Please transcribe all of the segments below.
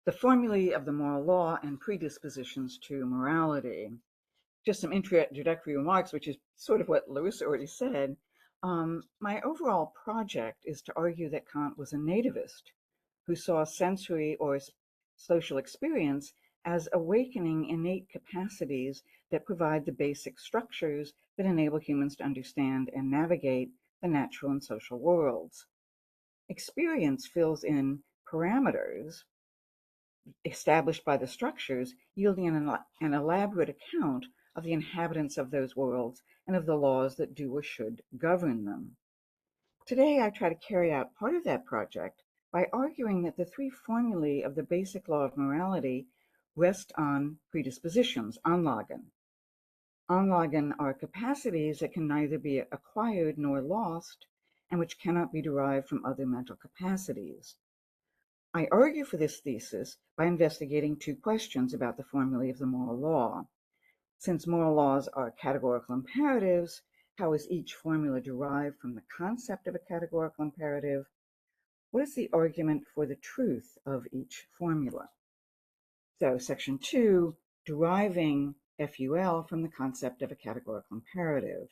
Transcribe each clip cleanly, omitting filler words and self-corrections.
the formulae of the moral law and predispositions to morality. Just some introductory remarks, which is sort of what Larissa already said. My overall project is to argue that Kant was a nativist who saw sensory or social experience as awakening innate capacities that provide the basic structures that enable humans to understand and navigate the natural and social worlds. Experience fills in parameters established by the structures, yielding an elaborate account of the inhabitants of those worlds and of the laws that do or should govern them. Today, I try to carry out part of that project by arguing that the three formulae of the basic law of morality rest on predispositions, Anlagen. Anlagen are capacities that can neither be acquired nor lost, and which cannot be derived from other mental capacities. I argue for this thesis by investigating two questions about the formulae of the moral law. Since moral laws are categorical imperatives, how is each formula derived from the concept of a categorical imperative? What is the argument for the truth of each formula? So, section 2, deriving FUL from the concept of a categorical imperative.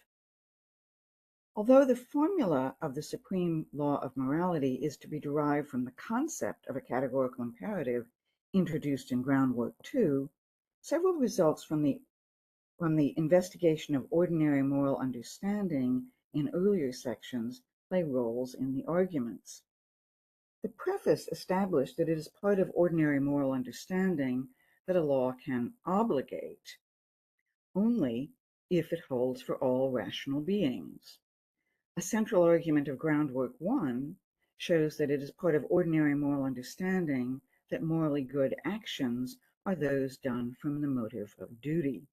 Although the formula of the supreme law of morality is to be derived from the concept of a categorical imperative introduced in groundwork 2, several results from the investigation of ordinary moral understanding in earlier sections play roles in the arguments. The preface established that it is part of ordinary moral understanding that a law can obligate only if it holds for all rational beings. A central argument of groundwork 1 shows that it is part of ordinary moral understanding that morally good actions are those done from the motive of duty.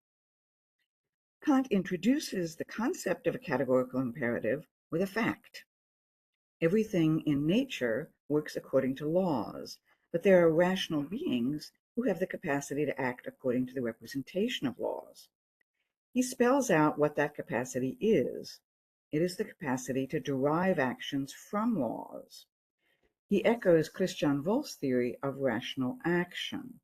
Kant introduces the concept of a categorical imperative with a fact. Everything in nature works according to laws, but there are rational beings who have the capacity to act according to the representation of laws. He spells out what that capacity is. It is the capacity to derive actions from laws. He echoes Christian Wolff's theory of rational action.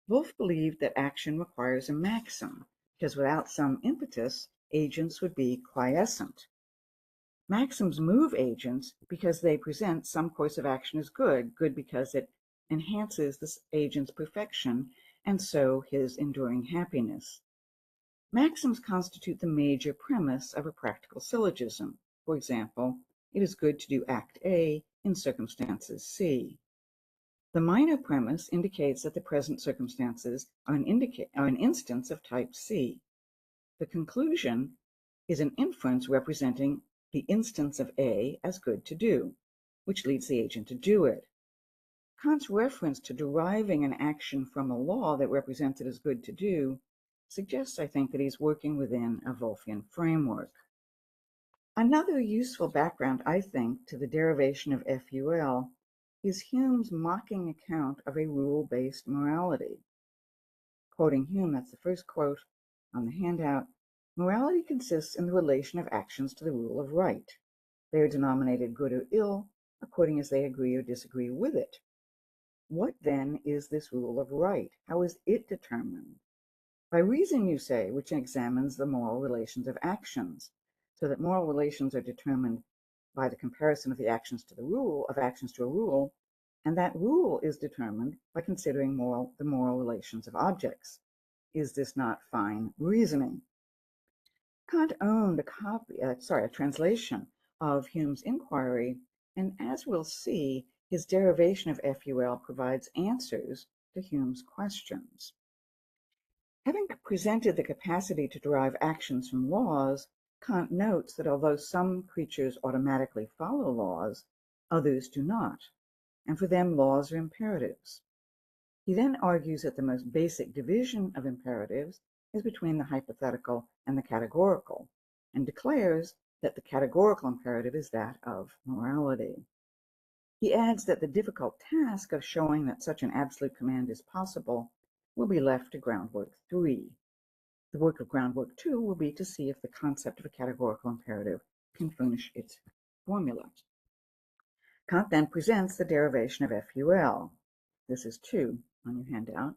Wolff believed that action requires a maxim, because without some impetus, agents would be quiescent. Maxims move agents because they present some course of action as good because it enhances the agent's perfection and so his enduring happiness. Maxims constitute the major premise of a practical syllogism. For example, it is good to do Act A in circumstances C. The minor premise indicates that the present circumstances are an instance of type C. The conclusion is an inference representing the instance of A as good to do, which leads the agent to do it. Kant's reference to deriving an action from a law that represents it as good to do suggests, I think, that he's working within a Wolffian framework. Another useful background, I think, to the derivation of FUL is Hume's mocking account of a rule-based morality. Quoting Hume, that's the first quote on the handout, "Morality consists in the relation of actions to the rule of right. They are denominated good or ill according as they agree or disagree with it. What then is this rule of right? How is it determined? By reason, you say, which examines the moral relations of actions, so that moral relations are determined by the comparison of the actions to a rule, and that rule is determined by considering the moral relations of objects. Is this not fine reasoning?" Kant owned a translation of Hume's inquiry, and as we'll see, his derivation of FUL provides answers to Hume's questions. Having presented the capacity to derive actions from laws, Kant notes that although some creatures automatically follow laws, others do not, and for them laws are imperatives. He then argues that the most basic division of imperatives is between the hypothetical and the categorical, and declares that the categorical imperative is that of morality. He adds that the difficult task of showing that such an absolute command is possible will be left to groundwork 3. The work of groundwork 2 will be to see if the concept of a categorical imperative can furnish its formula. Kant then presents the derivation of FUL. This is 2 on your handout.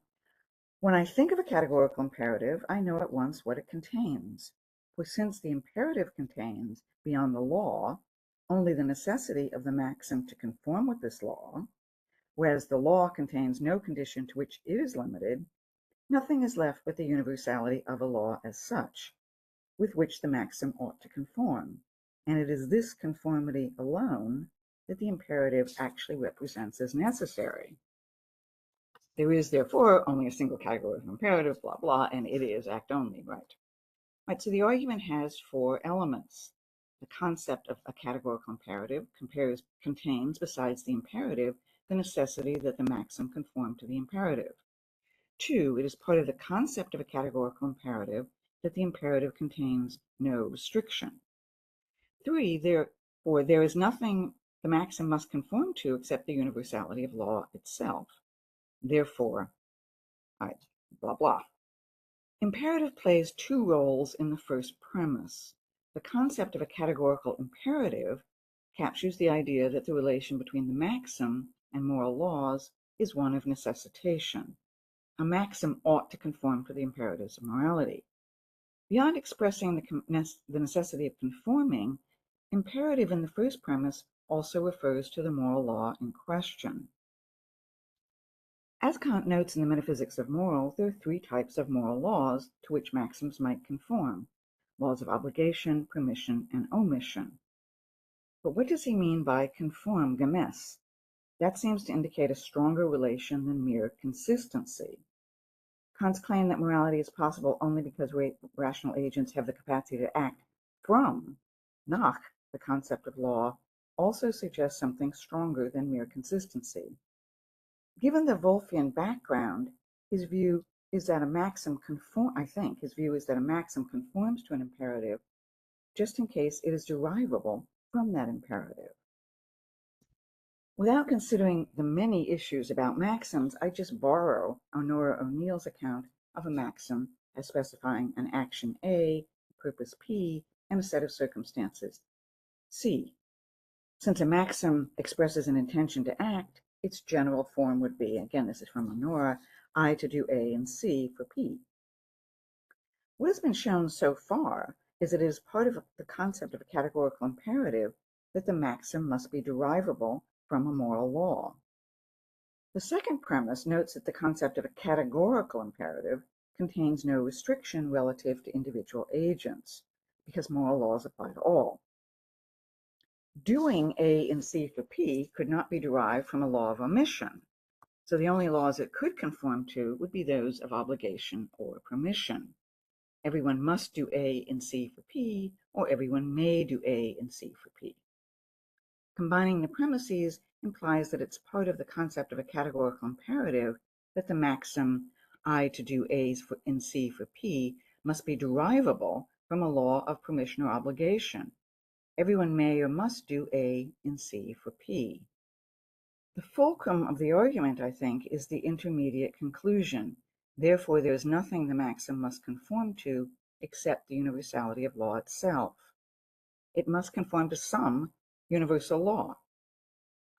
When I think of a categorical imperative, I know at once what it contains. For since the imperative contains, beyond the law, only the necessity of the maxim to conform with this law, whereas the law contains no condition to which it is limited, nothing is left but the universality of a law as such, with which the maxim ought to conform, and it is this conformity alone that the imperative actually represents as necessary. There is, therefore, only a single categorical imperative, blah, blah, and it is act only, right? Right, so the argument has 4 elements. The concept of a categorical imperative contains, besides the imperative, the necessity that the maxim conform to the imperative. 2, it is part of the concept of a categorical imperative that the imperative contains no restriction. 3, therefore, there is nothing the maxim must conform to except the universality of law itself. Therefore, blah, blah. Imperative plays 2 roles in the first premise. The concept of a categorical imperative captures the idea that the relation between the maxim and moral laws is one of necessitation. A maxim ought to conform to the imperatives of morality. Beyond expressing the necessity of conforming, imperative in the first premise also refers to the moral law in question. As Kant notes in the Metaphysics of Morals, there are 3 types of moral laws to which maxims might conform: laws of obligation, permission, and omission. But what does he mean by conform, gemäß? That seems to indicate a stronger relation than mere consistency. Kant's claim that morality is possible only because rational agents have the capacity to act from, nach, the concept of law, also suggests something stronger than mere consistency. Given the Wolffian background, his view is that a maxim conforms to an imperative just in case it is derivable from that imperative. Without considering the many issues about maxims, I just borrow Honora O'Neill's account of a maxim as specifying an action A, a purpose P, and a set of circumstances C. Since a maxim expresses an intention to act, its general form would be, again, this is from Honora, I to do A and C for P. What has been shown so far is that it is part of the concept of a categorical imperative that the maxim must be derivable from a moral law. The second premise notes that the concept of a categorical imperative contains no restriction relative to individual agents, because moral laws apply to all. Doing A and C for P could not be derived from a law of omission, so the only laws it could conform to would be those of obligation or permission. Everyone must do A and C for P, or everyone may do A and C for P. Combining the premises implies that it's part of the concept of a categorical imperative that the maxim I to do A and C for P must be derivable from a law of permission or obligation. Everyone may or must do A and C for P. The fulcrum of the argument, I think, is the intermediate conclusion. Therefore, there is nothing the maxim must conform to except the universality of law itself. It must conform to some universal law.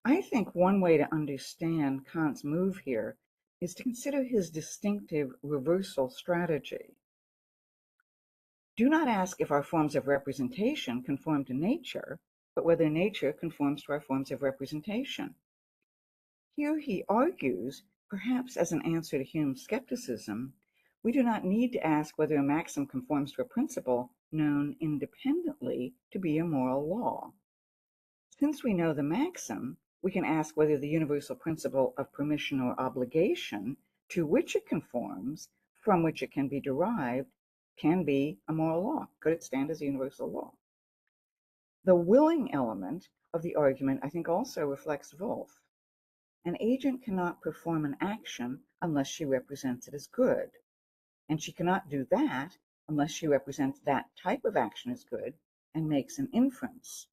I think one way to understand Kant's move here is to consider his distinctive reversal strategy. Do not ask if our forms of representation conform to nature, but whether nature conforms to our forms of representation. Here he argues, perhaps as an answer to Hume's skepticism, we do not need to ask whether a maxim conforms to a principle known independently to be a moral law. Since we know the maxim, we can ask whether the universal principle of permission or obligation to which it conforms, from which it can be derived, can be a moral law. Could it stand as a universal law? The willing element of the argument, I think, also reflects Wolff. An agent cannot perform an action unless she represents it as good, and she cannot do that unless she represents that type of action as good and makes an inference.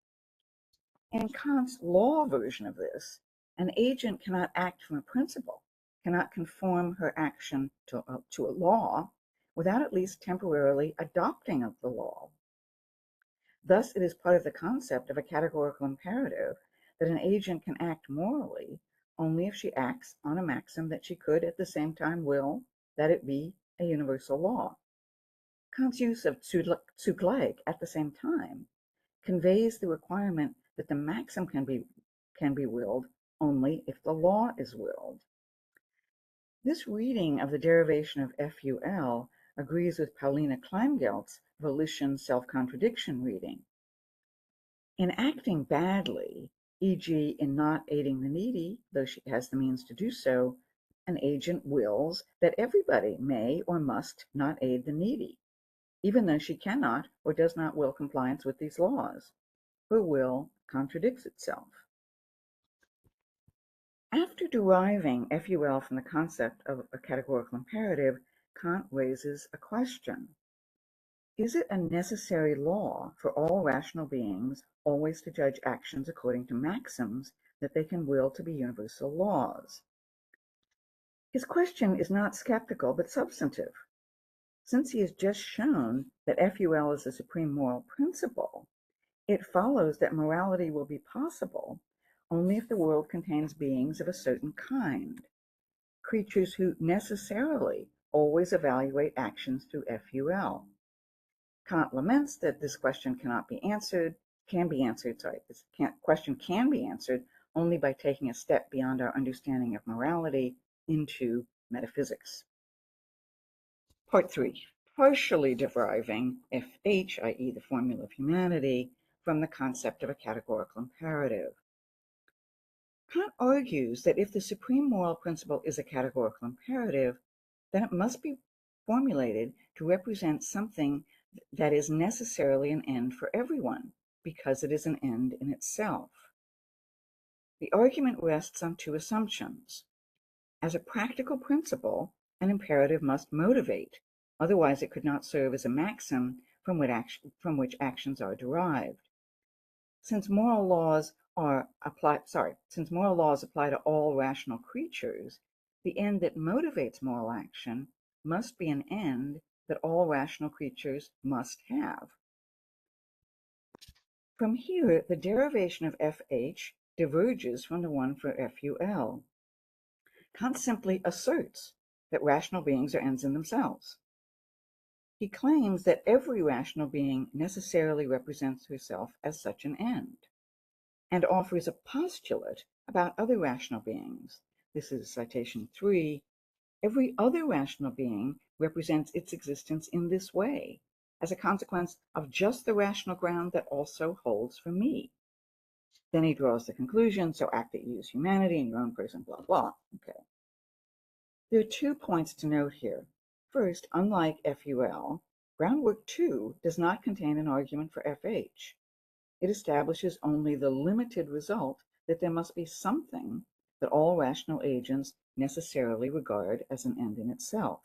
In Kant's law version of this, an agent cannot act from a principle, cannot conform her action to a law without at least temporarily adopting of the law. Thus, it is part of the concept of a categorical imperative that an agent can act morally only if she acts on a maxim that she could at the same time will that it be a universal law. Kant's use of zugleich, at the same time, conveys the requirement that the maxim can be willed only if the law is willed. This reading of the derivation of FUL agrees with Paulina Kleingelt's volition self-contradiction reading. In acting badly, e.g. in not aiding the needy, though she has the means to do so, an agent wills that everybody may or must not aid the needy, even though she cannot or does not will compliance with these laws. Her will contradicts itself. After deriving FUL from the concept of a categorical imperative, Kant raises a question. Is it a necessary law for all rational beings always to judge actions according to maxims that they can will to be universal laws? His question is not skeptical but substantive. Since he has just shown that FUL is a supreme moral principle, it follows that morality will be possible only if the world contains beings of a certain kind, creatures who necessarily always evaluate actions through FUL. Kant laments that this question this question can be answered only by taking a step beyond our understanding of morality into metaphysics. Part 3. Partially deriving FH, i.e. the formula of humanity, from the concept of a categorical imperative. Kant argues that if the supreme moral principle is a categorical imperative, then it must be formulated to represent something that is necessarily an end for everyone, because it is an end in itself. The argument rests on two assumptions. As a practical principle, an imperative must motivate, otherwise it could not serve as a maxim from which actions are derived. Since moral laws apply to all rational creatures, the end that motivates moral action must be an end that all rational creatures must have. From here, the derivation of FH diverges from the one for FUL. Kant simply asserts that rational beings are ends in themselves. He claims that every rational being necessarily represents herself as such an end, and offers a postulate about other rational beings. This is citation 3. Every other rational being represents its existence in this way, as a consequence of just the rational ground that also holds for me. Then he draws the conclusion, so act that you use humanity in your own person, blah, blah. Okay. There are 2 points to note here. First, unlike FUL, groundwork 2 does not contain an argument for FH. It establishes only the limited result that there must be something that all rational agents necessarily regard as an end in itself.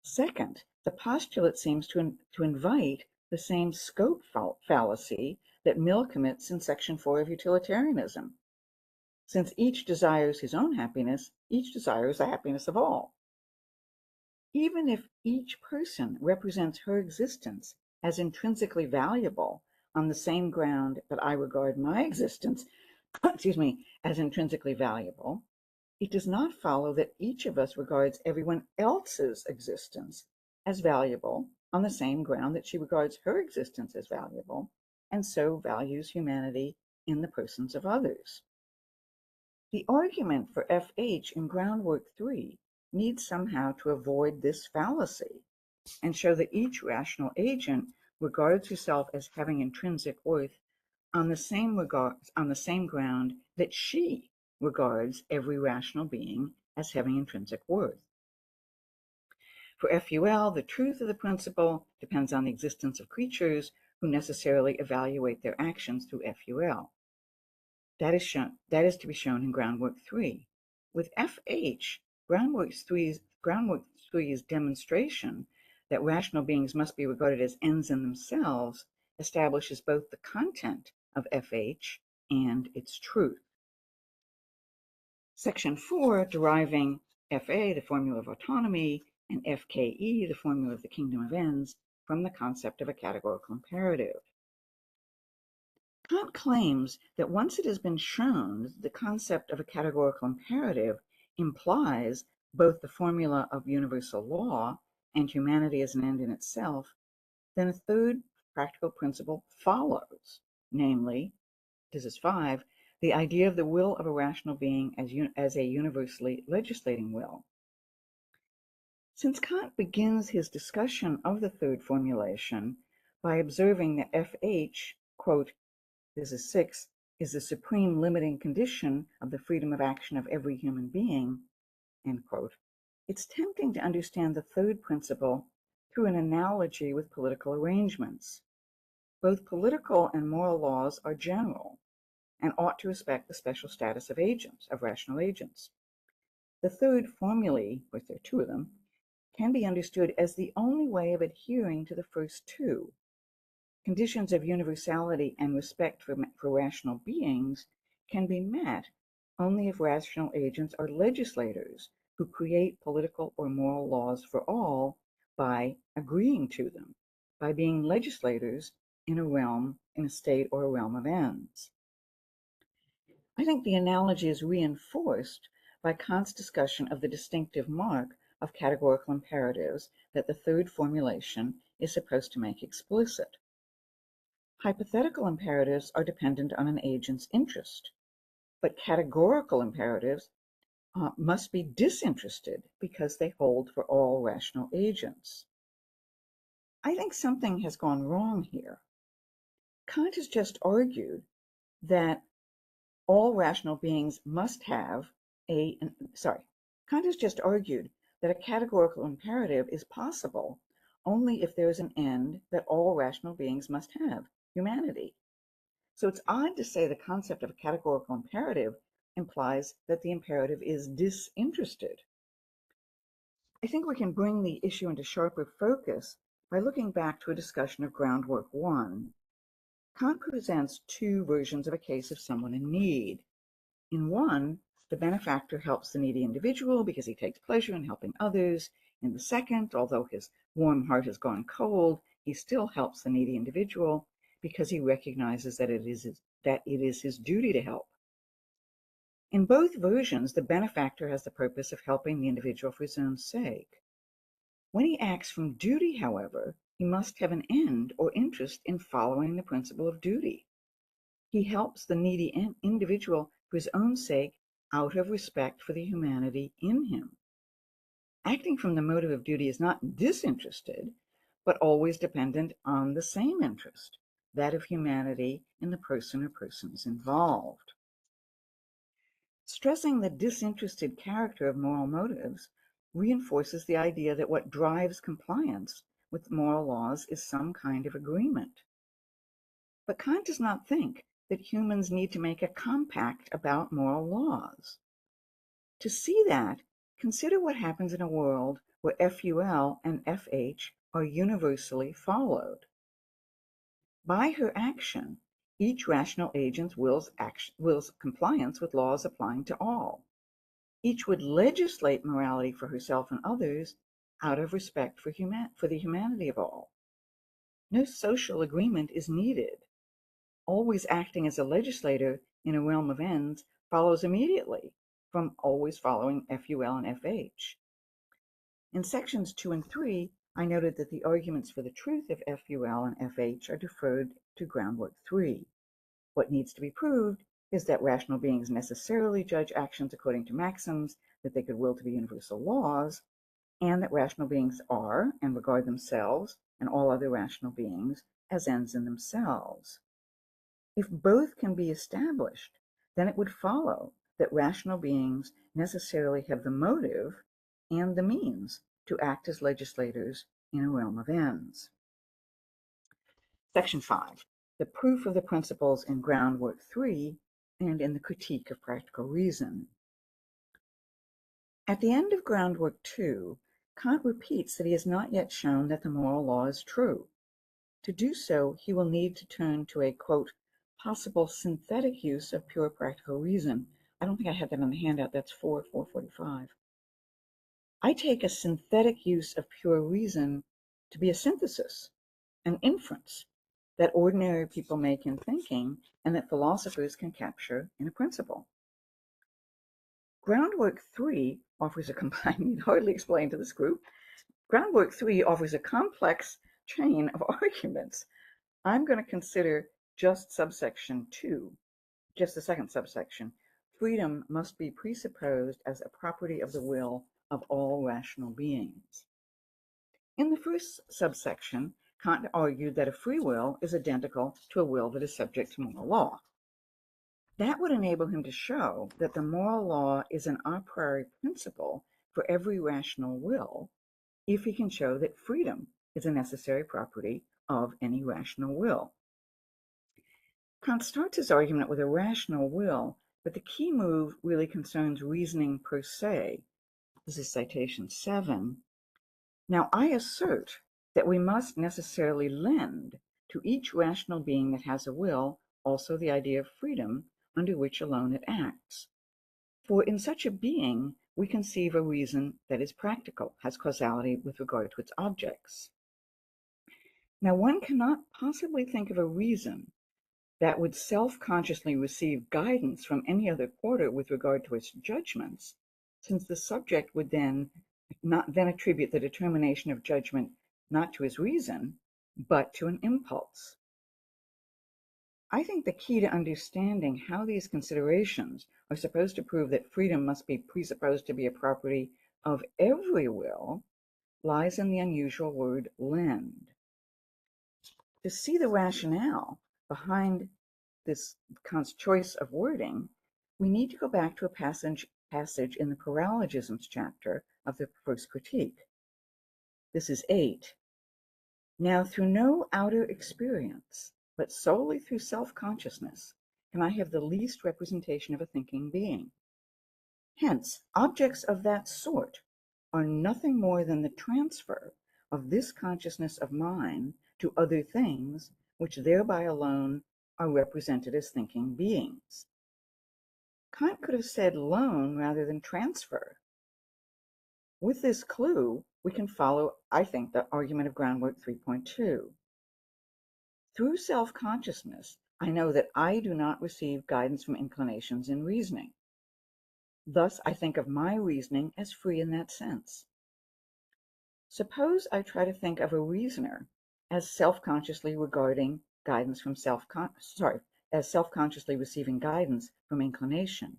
Second, the postulate seems to invite the same scope fallacy that Mill commits in section 4 of utilitarianism. Since each desires his own happiness, each desires the happiness of all. Even if each person represents her existence as intrinsically valuable on the same ground that I regard my existence, as intrinsically valuable, it does not follow that each of us regards everyone else's existence as valuable on the same ground that she regards her existence as valuable, and so values humanity in the persons of others. The argument for FH in groundwork 3 needs somehow to avoid this fallacy and show that each rational agent regards herself as having intrinsic worth on the same ground that she regards every rational being as having intrinsic worth. For FUL, the truth of the principle depends on the existence of creatures who necessarily evaluate their actions through FUL. That is to be shown in groundwork 3. With FH, groundwork 3's demonstration that rational beings must be regarded as ends in themselves establishes both the content of FH and its truth. Section 4, deriving FA, the formula of autonomy, and FKE, the formula of the kingdom of ends, from the concept of a categorical imperative. Kant claims that once it has been shown that the concept of a categorical imperative implies both the formula of universal law and humanity as an end in itself, then a third practical principle follows, namely, this is 5, the idea of the will of a rational being as a universally legislating will. Since Kant begins his discussion of the third formulation by observing that FH, quote, this is 6, is the supreme limiting condition of the freedom of action of every human being, end quote, it's tempting to understand the third principle through an analogy with political arrangements. Both political and moral laws are general and ought to respect the special status of agents, of rational agents. The third formulae, which there are 2 of them, can be understood as the only way of adhering to the first 2. Conditions of universality and respect for rational beings can be met only if rational agents are legislators who create political or moral laws for all by agreeing to them, by being legislators in a state or a realm of ends. I think the analogy is reinforced by Kant's discussion of the distinctive mark of categorical imperatives that the third formulation is supposed to make explicit. Hypothetical imperatives are dependent on an agent's interest, but categorical imperatives must be disinterested because they hold for all rational agents. I think something has gone wrong here. Kant has just argued that all rational beings must have Kant has just argued that a categorical imperative is possible only if there is an end that all rational beings must have, humanity. So it's odd to say the concept of a categorical imperative implies that the imperative is disinterested. I think we can bring the issue into sharper focus by looking back to a discussion of groundwork 1. Kant presents 2 versions of a case of someone in need. In one, the benefactor helps the needy individual because he takes pleasure in helping others. In the second, although his warm heart has gone cold, he still helps the needy individual because he recognizes that it is his duty to help. In both versions, the benefactor has the purpose of helping the individual for his own sake. When he acts from duty, however, he must have an end or interest in following the principle of duty. He helps the needy individual for his own sake out of respect for the humanity in him. Acting from the motive of duty is not disinterested, but always dependent on the same interest, that of humanity in the person or persons involved. Stressing the disinterested character of moral motives reinforces the idea that what drives compliance with moral laws is some kind of agreement. But Kant does not think that humans need to make a compact about moral laws. To see that, consider what happens in a world where FUL and FH are universally followed. By her action, each rational agent wills compliance with laws applying to all. Each would legislate morality for herself and others out of respect for the humanity of all. No social agreement is needed. Always acting as a legislator in a realm of ends follows immediately from always following FUL and FH. In sections 2 and 3, I noted that the arguments for the truth of FUL and FH are deferred to groundwork 3. What needs to be proved is that rational beings necessarily judge actions according to maxims that they could will to be universal laws, and that rational beings are and regard themselves and all other rational beings as ends in themselves. If both can be established, then it would follow that rational beings necessarily have the motive and the means to act as legislators in a realm of ends. Section 5. The proof of the principles in groundwork 3 and in the critique of practical reason. At the end of groundwork 2, Kant repeats that he has not yet shown that the moral law is true. To do so, he will need to turn to a, quote, possible synthetic use of pure practical reason. I don't think I had that on the handout. That's 445. I take a synthetic use of pure reason to be a synthesis, an inference, that ordinary people make in thinking and that philosophers can capture in a principle. Groundwork 3 offers a I need hardly explain to this group. Groundwork 3 offers a complex chain of arguments. I'm going to consider just subsection 2, just the second subsection. Freedom must be presupposed as a property of the will of all rational beings. In the first subsection, Kant argued that a free will is identical to a will that is subject to moral law. That would enable him to show that the moral law is an a priori principle for every rational will, if he can show that freedom is a necessary property of any rational will. Kant starts his argument with a rational will, but the key move really concerns reasoning per se. This is citation 7. Now, I assert that we must necessarily lend to each rational being that has a will also the idea of freedom, under which alone it acts. For in such a being, we conceive a reason that is practical, has causality with regard to its objects. Now, one cannot possibly think of a reason that would self-consciously receive guidance from any other quarter with regard to its judgments, since the subject would then attribute the determination of judgment not to his reason, but to an impulse. I think the key to understanding how these considerations are supposed to prove that freedom must be presupposed to be a property of every will lies in the unusual word lend. To see the rationale behind this Kant's choice of wording, we need to go back to a passage in the paralogisms chapter of the first critique. This is 8. Now, through no outer experience, but solely through self-consciousness, can I have the least representation of a thinking being. Hence, objects of that sort are nothing more than the transfer of this consciousness of mine to other things, which thereby alone are represented as thinking beings. Kant could have said loan rather than transfer. With this clue, we can follow, I think, the argument of groundwork 3.2. Through self-consciousness, I know that I do not receive guidance from inclinations in reasoning. Thus, I think of my reasoning as free in that sense. Suppose I try to think of a reasoner as self-consciously regarding guidance from as self-consciously receiving guidance from inclination.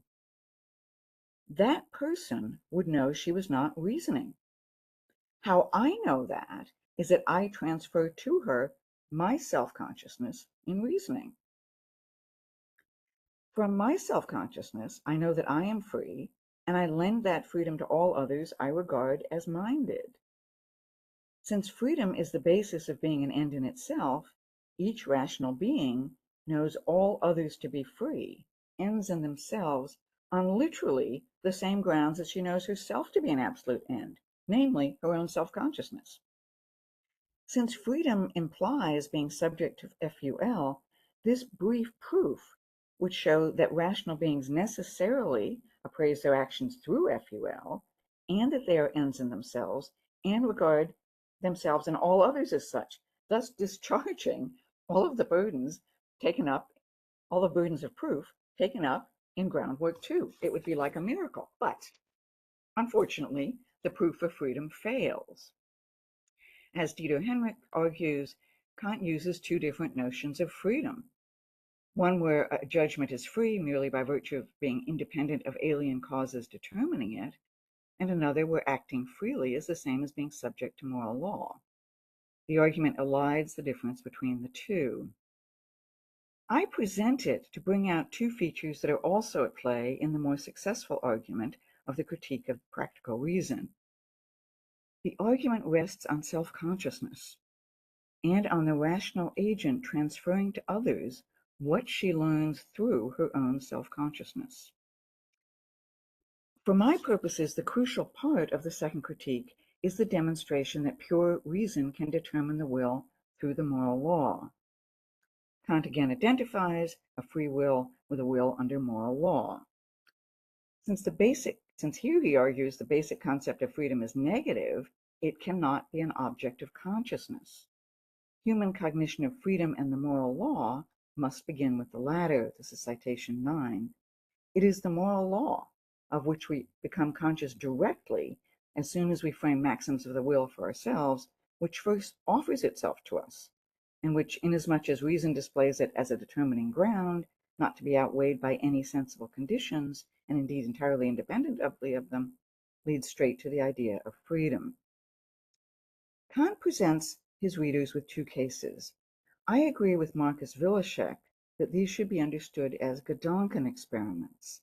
That person would know she was not reasoning. How I know that is that I transfer to her my self-consciousness in reasoning. From my self-consciousness, I know that I am free, and I lend that freedom to all others I regard as minded. Since freedom is the basis of being an end in itself, each rational being knows all others to be free, ends in themselves, on literally the same grounds that she knows herself to be an absolute end, namely her own self-consciousness. Since freedom implies being subject to FUL, this brief proof would show that rational beings necessarily appraise their actions through FUL, and that they are ends in themselves, and regard themselves and all others as such, thus discharging all of the burdens taken up, all the burdens of proof taken up in groundwork 2. It would be like a miracle, but unfortunately, the proof of freedom fails. As Dieter Henrich argues, Kant uses two different notions of freedom. One where a judgment is free merely by virtue of being independent of alien causes determining it, and another where acting freely is the same as being subject to moral law. The argument elides the difference between the two. I present it to bring out two features that are also at play in the more successful argument of the critique of practical reason. The argument rests on self-consciousness and on the rational agent transferring to others what she learns through her own self-consciousness. For my purposes, the crucial part of the second critique is the demonstration that pure reason can determine the will through the moral law. Kant again identifies a free will with a will under moral law. Since here he argues the basic concept of freedom is negative, it cannot be an object of consciousness. Human cognition of freedom and the moral law must begin with the latter. This is citation 9. It is the moral law of which we become conscious directly as soon as we frame maxims of the will for ourselves, which first offers itself to us, and which, inasmuch as reason displays it as a determining ground, not to be outweighed by any sensible conditions, and indeed entirely independently of them, leads straight to the idea of freedom. Kant presents his readers with two cases. I agree with Marcus Wilczek that these should be understood as Gedanken experiments.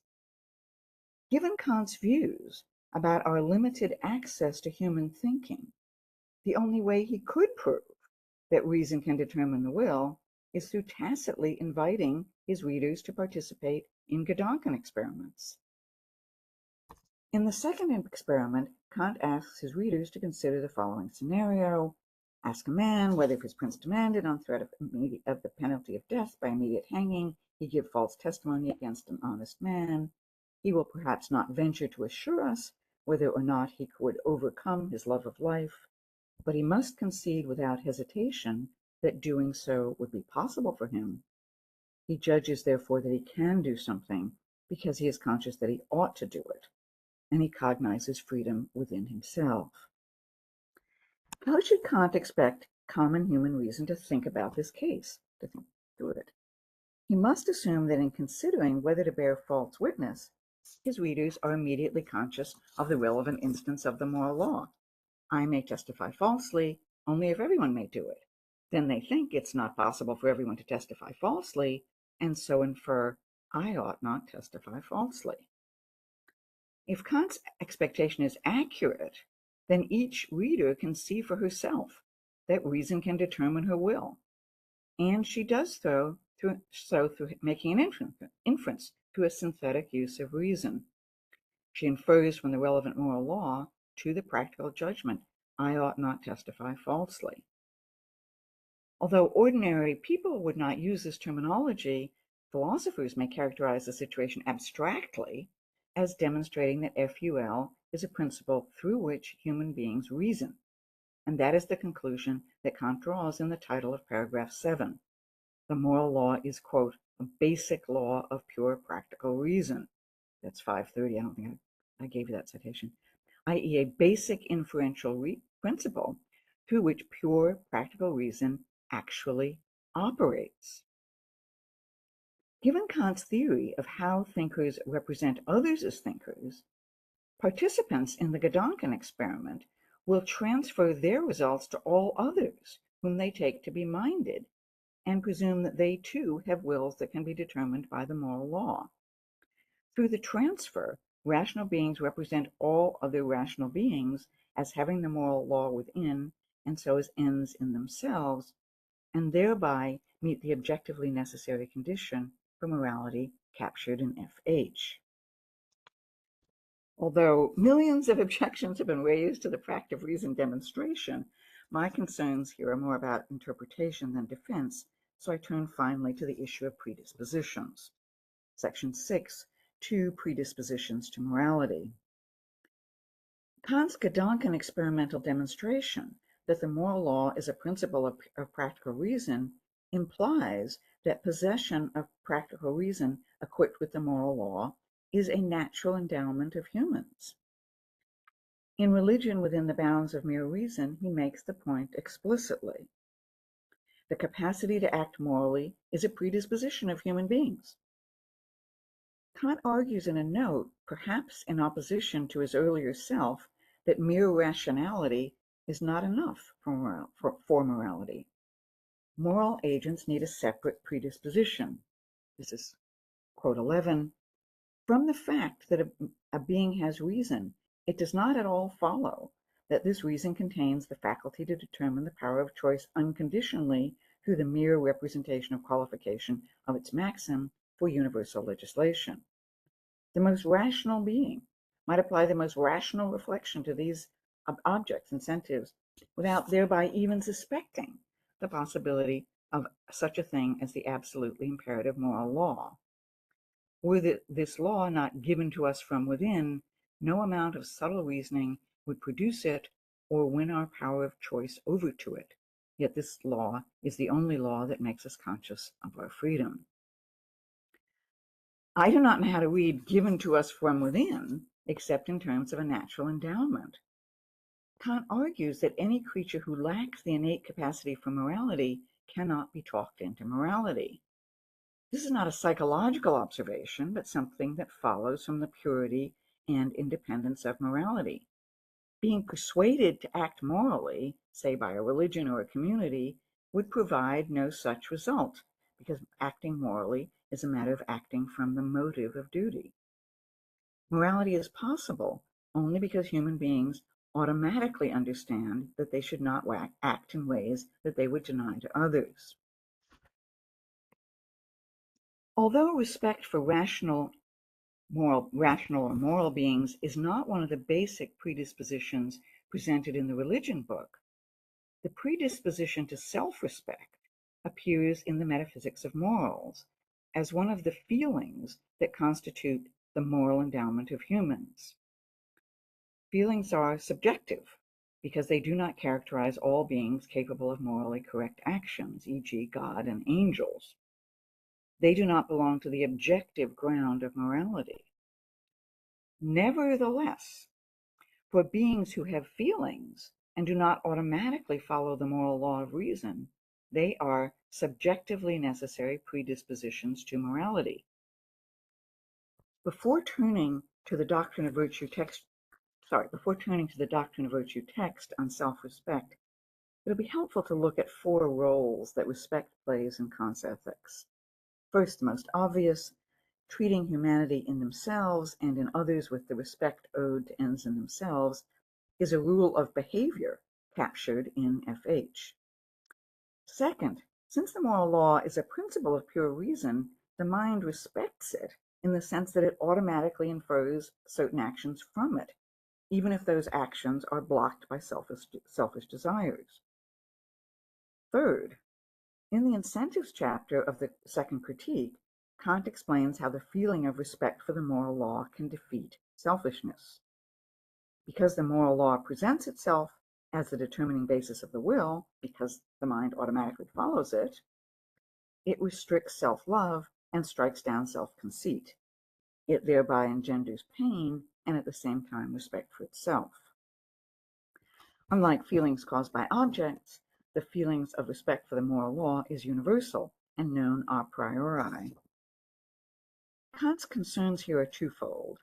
Given Kant's views about our limited access to human thinking, the only way he could prove that reason can determine the will is through tacitly inviting his readers to participate in Gedanken experiments. In the second experiment, Kant asks his readers to consider the following scenario. Ask a man whether if his prince demanded, on threat of the penalty of death by immediate hanging, he give false testimony against an honest man. He will perhaps not venture to assure us whether or not he could overcome his love of life, but he must concede without hesitation that doing so would be possible for him. He judges, therefore, that he can do something because he is conscious that he ought to do it, and he cognizes freedom within himself. How should Kant expect common human reason to think about this case, to think through it? He must assume that in considering whether to bear false witness, his readers are immediately conscious of the relevant instance of the moral law. I may testify falsely, only if everyone may do it. Then they think it's not possible for everyone to testify falsely, and so infer, I ought not testify falsely. If Kant's expectation is accurate, then each reader can see for herself that reason can determine her will, and she does so through making an inference through a synthetic use of reason. She infers from the relevant moral law to the practical judgment, I ought not testify falsely. Although ordinary people would not use this terminology, philosophers may characterize the situation abstractly as demonstrating that FUL is a principle through which human beings reason, and that is the conclusion that Kant draws in the title of paragraph 7. The moral law is, quote, a basic law of pure practical reason. That's 530. I don't think I gave you that citation. I.e., a basic inferential principle through which pure practical reason actually operates. Given Kant's theory of how thinkers represent others as thinkers, participants in the Gedanken experiment will transfer their results to all others whom they take to be minded, and presume that they too have wills that can be determined by the moral law. Through the transfer, rational beings represent all other rational beings as having the moral law within, and so as ends in themselves, and thereby meet the objectively necessary condition for morality captured in FH. Although millions of objections have been raised to the practical reason demonstration, my concerns here are more about interpretation than defense, so I turn finally to the issue of predispositions. Section 6, 2 predispositions to morality. Kant's Gedanken experimental demonstration that the moral law is a principle of practical reason implies that possession of practical reason equipped with the moral law is a natural endowment of humans. In Religion Within the Bounds of Mere Reason, he makes the point explicitly. The capacity to act morally is a predisposition of human beings. Kant argues in a note, perhaps in opposition to his earlier self, that mere rationality is not enough for morality. Moral agents need a separate predisposition. This is quote 11. From the fact that a being has reason, it does not at all follow that this reason contains the faculty to determine the power of choice unconditionally through the mere representation of qualification of its maxim for universal legislation. The most rational being might apply the most rational reflection to these objects, incentives, without thereby even suspecting the possibility of such a thing as the absolutely imperative moral law. Were this law not given to us from within, no amount of subtle reasoning would produce it or win our power of choice over to it. yet this law is the only law that makes us conscious of our freedom. I do not know how to read given to us from within, except in terms of a natural endowment. Kant argues that any creature who lacks the innate capacity for morality cannot be talked into morality. This is not a psychological observation, but something that follows from the purity and independence of morality. Being persuaded to act morally, say by a religion or a community, would provide no such result, because acting morally is a matter of acting from the motive of duty. Morality is possible only because human beings automatically understand that they should not act in ways that they would deny to others. Although respect for rational or moral beings is not one of the basic predispositions presented in the religion book, the predisposition to self-respect appears in the Metaphysics of Morals as one of the feelings that constitute the moral endowment of humans. Feelings are subjective because they do not characterize all beings capable of morally correct actions, e.g., God and angels. They do not belong to the objective ground of morality. Nevertheless, for beings who have feelings and do not automatically follow the moral law of reason, they are subjectively necessary predispositions to morality. Before turning to the Doctrine of Virtue text on self-respect, it'll be helpful to look at 4 roles that respect plays in Kant's ethics. First, the most obvious, treating humanity in themselves and in others with the respect owed to ends in themselves, is a rule of behavior captured in FH. Second, since the moral law is a principle of pure reason, the mind respects it in the sense that it automatically infers certain actions from it, even if those actions are blocked by selfish desires. Third, in the incentives chapter of the second critique, Kant explains how the feeling of respect for the moral law can defeat selfishness. Because the moral law presents itself as the determining basis of the will, because the mind automatically follows it, it restricts self-love and strikes down self-conceit. It thereby engenders pain and at the same time respect for itself. Unlike feelings caused by objects, the feelings of respect for the moral law is universal and known a priori. Kant's concerns here are twofold.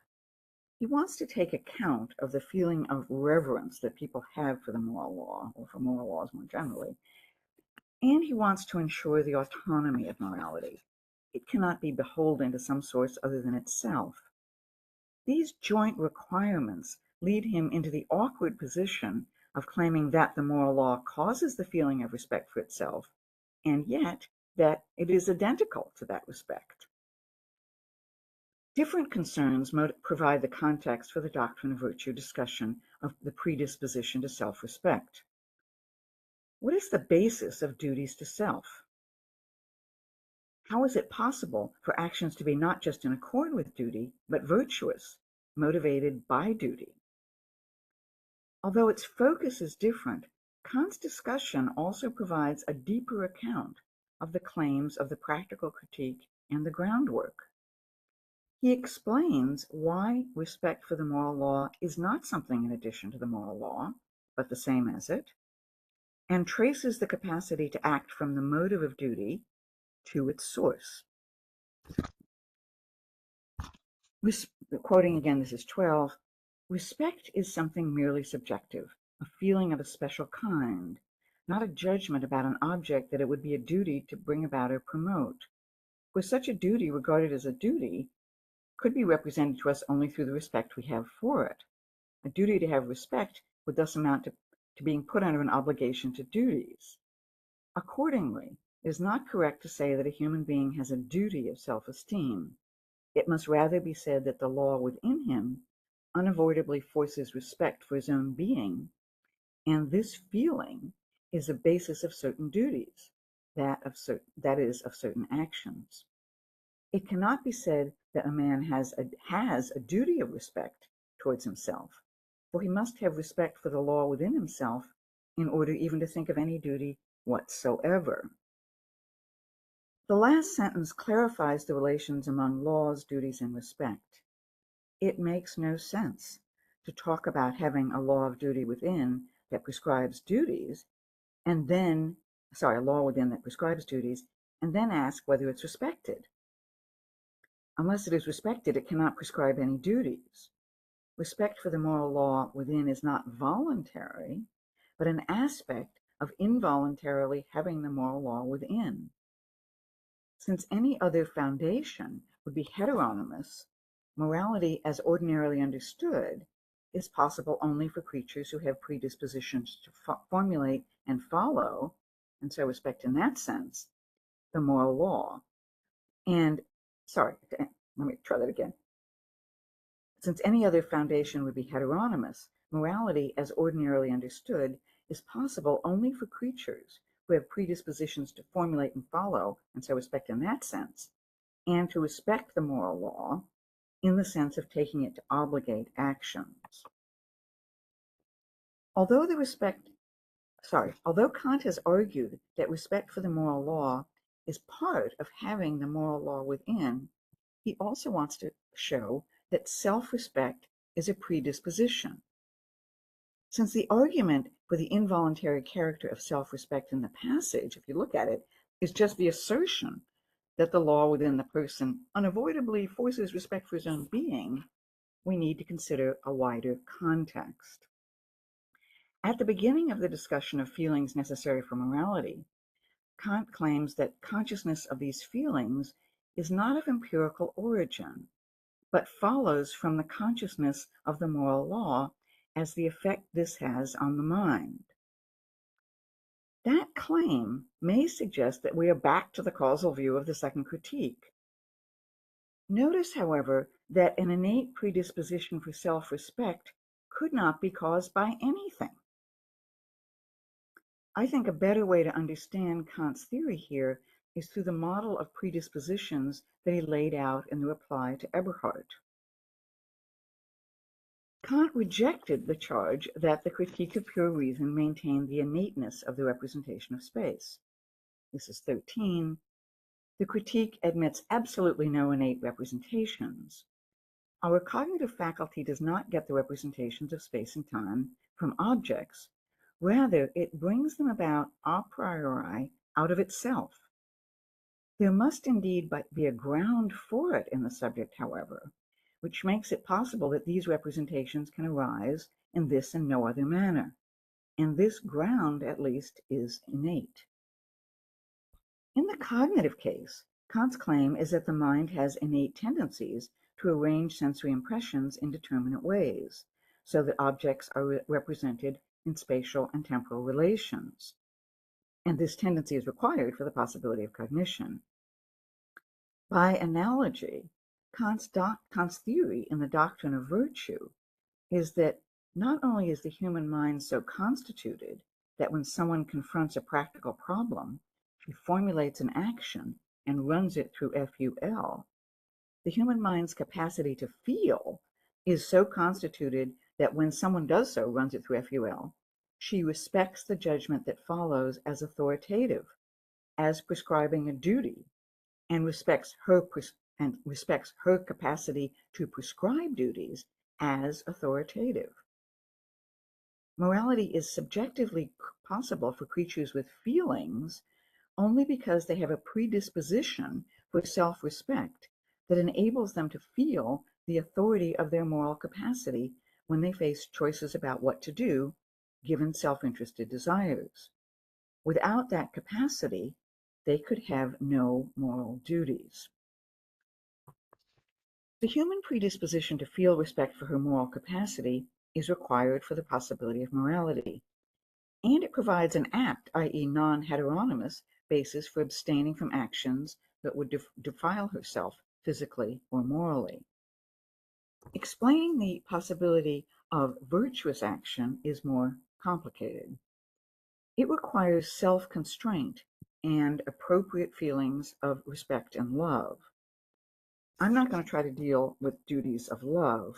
He wants to take account of the feeling of reverence that people have for the moral law, or for moral laws more generally, and he wants to ensure the autonomy of morality. It cannot be beholden to some source other than itself. These joint requirements lead him into the awkward position of claiming that the moral law causes the feeling of respect for itself, and yet that it is identical to that respect. Different concerns provide the context for the doctrine of virtue discussion of the predisposition to self-respect. What is the basis of duties to self? How is it possible for actions to be not just in accord with duty, but virtuous, motivated by duty? Although its focus is different, Kant's discussion also provides a deeper account of the claims of the practical critique and the groundwork. He explains why respect for the moral law is not something in addition to the moral law, but the same as it, and traces the capacity to act from the motive of duty to its source. Quoting again, this is 12, respect is something merely subjective, a feeling of a special kind, not a judgment about an object that it would be a duty to bring about or promote. For such a duty, regarded as a duty, could be represented to us only through the respect we have for it. A duty to have respect would thus amount to being put under an obligation to duties. Accordingly, it is not correct to say that a human being has a duty of self-esteem. It must rather be said that the law within him unavoidably forces respect for his own being, and this feeling is a basis of certain duties, that is, of certain actions. It cannot be said that a man has a duty of respect towards himself, for he must have respect for the law within himself in order even to think of any duty whatsoever. The last sentence clarifies the relations among laws, duties, and respect. It makes no sense to talk about having a law of duty within that prescribes duties, and then, a law within that prescribes duties, and then ask whether it's respected. Unless it is respected, it cannot prescribe any duties. Respect for the moral law within is not voluntary, but an aspect of involuntarily having the moral law within. Since any other foundation would be heteronymous, morality as ordinarily understood is possible only for creatures who have predispositions to formulate and follow, and so respect in that sense, the moral law. And, let me try that again. Since any other foundation would be heteronymous, morality as ordinarily understood is possible only for creatures who have predispositions to formulate and follow, and so respect in that sense, and to respect the moral law in the sense of taking it to obligate actions. Although Kant has argued that respect for the moral law is part of having the moral law within, he also wants to show that self-respect is a predisposition. Since the argument for the involuntary character of self-respect in the passage, if you look at it, is just the assertion that the law within the person unavoidably forces respect for his own being, we need to consider a wider context. At the beginning of the discussion of feelings necessary for morality, Kant claims that consciousness of these feelings is not of empirical origin, but follows from the consciousness of the moral law as the effect this has on the mind. That claim may suggest that we are back to the causal view of the second critique. Notice, however, that an innate predisposition for self-respect could not be caused by anything. I think a better way to understand Kant's theory here is through the model of predispositions that he laid out in the reply to Eberhard. Kant rejected the charge that the critique of pure reason maintained the innateness of the representation of space. This is 13. The critique admits absolutely no innate representations. Our cognitive faculty does not get the representations of space and time from objects. Rather, it brings them about a priori out of itself. There must indeed be a ground for it in the subject, however, which makes it possible that these representations can arise in this and no other manner. And this ground, at least, is innate. In the cognitive case, Kant's claim is that the mind has innate tendencies to arrange sensory impressions in determinate ways, so that objects are represented in spatial and temporal relations. And this tendency is required for the possibility of cognition. By analogy, Kant's theory in the doctrine of virtue is that not only is the human mind so constituted that when someone confronts a practical problem, she formulates an action and runs it through FUL, the human mind's capacity to feel is so constituted that when someone does so, runs it through FUL, she respects the judgment that follows as authoritative, as prescribing a duty, and respects her capacity to prescribe duties as authoritative. Morality is subjectively possible for creatures with feelings only because they have a predisposition for self-respect that enables them to feel the authority of their moral capacity when they face choices about what to do, given self-interested desires. Without that capacity, they could have no moral duties. The human predisposition to feel respect for her moral capacity is required for the possibility of morality, and it provides an apt, i.e. non-heteronymous, basis for abstaining from actions that would defile herself physically or morally. Explaining the possibility of virtuous action is more complicated. It requires self-constraint and appropriate feelings of respect and love. I'm not going to try to deal with duties of love,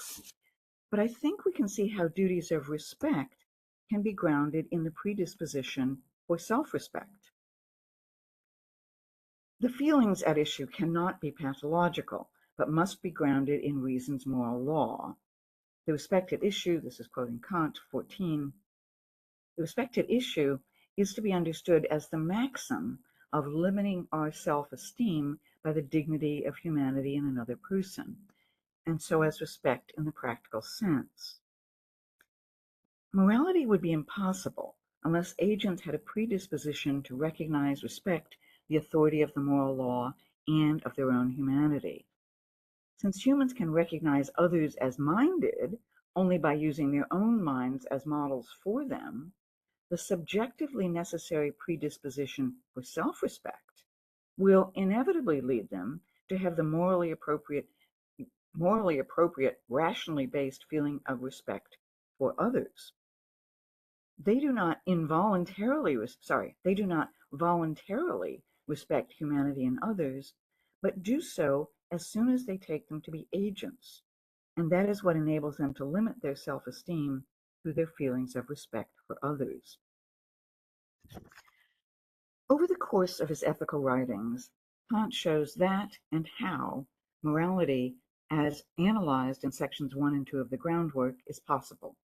but I think we can see how duties of respect can be grounded in the predisposition for self-respect. The feelings at issue cannot be pathological, but must be grounded in reason's moral law. The respect at issue, this is quoting Kant 14, the respect at issue is to be understood as the maxim of limiting our self-esteem by the dignity of humanity in another person, and so as respect in the practical sense. Morality would be impossible unless agents had a predisposition to recognize, respect the authority of the moral law and of their own humanity. Since humans can recognize others as minded only by using their own minds as models for them, the subjectively necessary predisposition for self-respect will inevitably lead them to have the morally appropriate, rationally based feeling of respect for others. They do not voluntarily respect humanity in others, but do so as soon as they take them to be agents, and that is what enables them to limit their self-esteem through their feelings of respect for others. Over the course of his ethical writings, Kant shows that and how morality, as analyzed in sections 1 and 2 of the groundwork, is possible.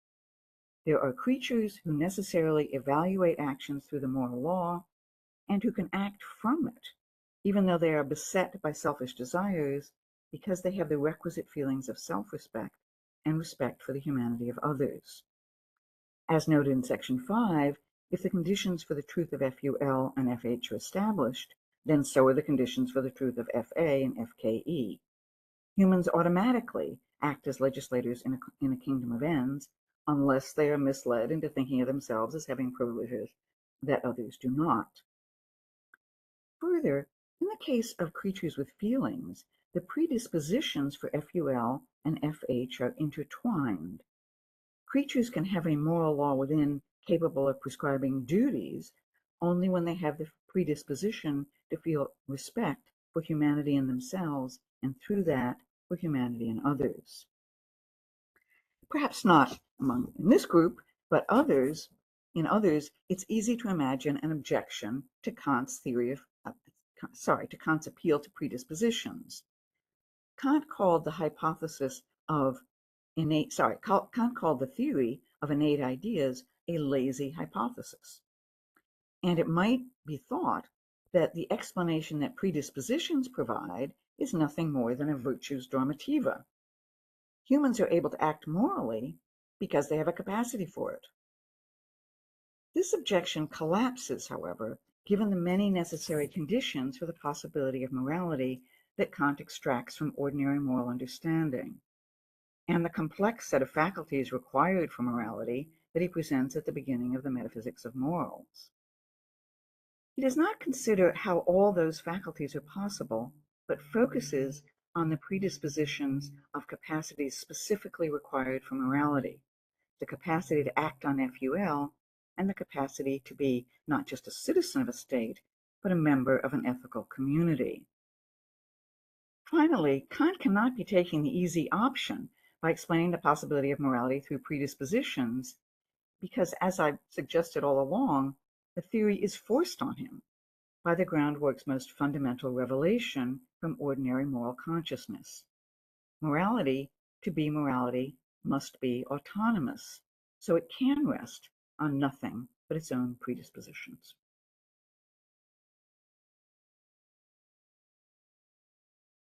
There are creatures who necessarily evaluate actions through the moral law and who can act from it, even though they are beset by selfish desires, because they have the requisite feelings of self-respect and respect for the humanity of others. As noted in section 5, if the conditions for the truth of FUL and FH are established, then so are the conditions for the truth of FA and FKE. Humans automatically act as legislators in a kingdom of ends, unless they are misled into thinking of themselves as having privileges that others do not. Further, in the case of creatures with feelings, the predispositions for FUL and FH are intertwined. Creatures can have a moral law within capable of prescribing duties only when they have the predisposition to feel respect for humanity in themselves, and through that, for humanity in others. Perhaps not in this group, but in others, it's easy to imagine an objection to Kant's appeal to predispositions. Kant called the theory of innate ideas a lazy hypothesis. And it might be thought that the explanation that predispositions provide is nothing more than a virtues normativa. Humans are able to act morally because they have a capacity for it. This objection collapses, however, given the many necessary conditions for the possibility of morality that Kant extracts from ordinary moral understanding, and the complex set of faculties required for morality that he presents at the beginning of the Metaphysics of Morals. He does not consider how all those faculties are possible, but focuses on the predispositions of capacities specifically required for morality, the capacity to act on FUL, and the capacity to be not just a citizen of a state, but a member of an ethical community. Finally, Kant cannot be taking the easy option by explaining the possibility of morality through predispositions, because, as I've suggested all along, the theory is forced on him by the groundwork's most fundamental revelation from ordinary moral consciousness. Morality, to be morality, must be autonomous, so it can rest on nothing but its own predispositions.